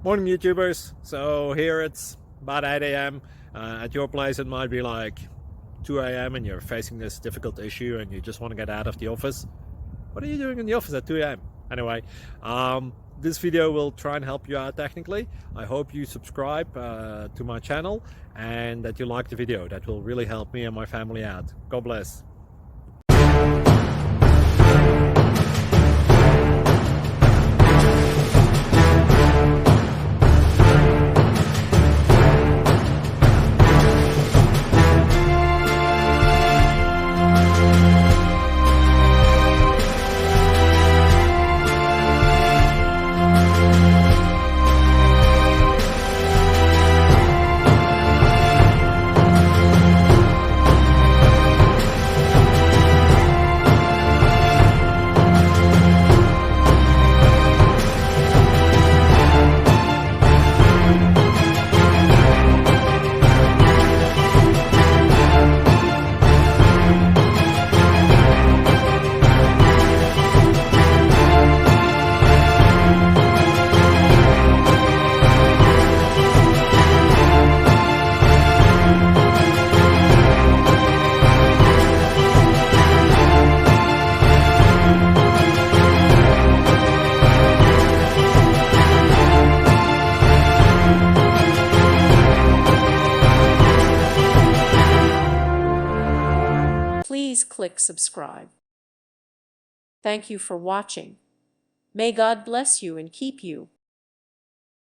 Morning YouTubers. So here it's about 8 a.m. At your place it might be like 2 a.m. and you're facing this difficult issue and you just want to get out of the office. What are you doing in the office at 2 a.m.? Anyway, this video will try and help you out technically. I hope you subscribe to my channel and that you like the video. That will really help me and my family out. God bless. Please click subscribe. Thank you for watching. May God bless you and keep you.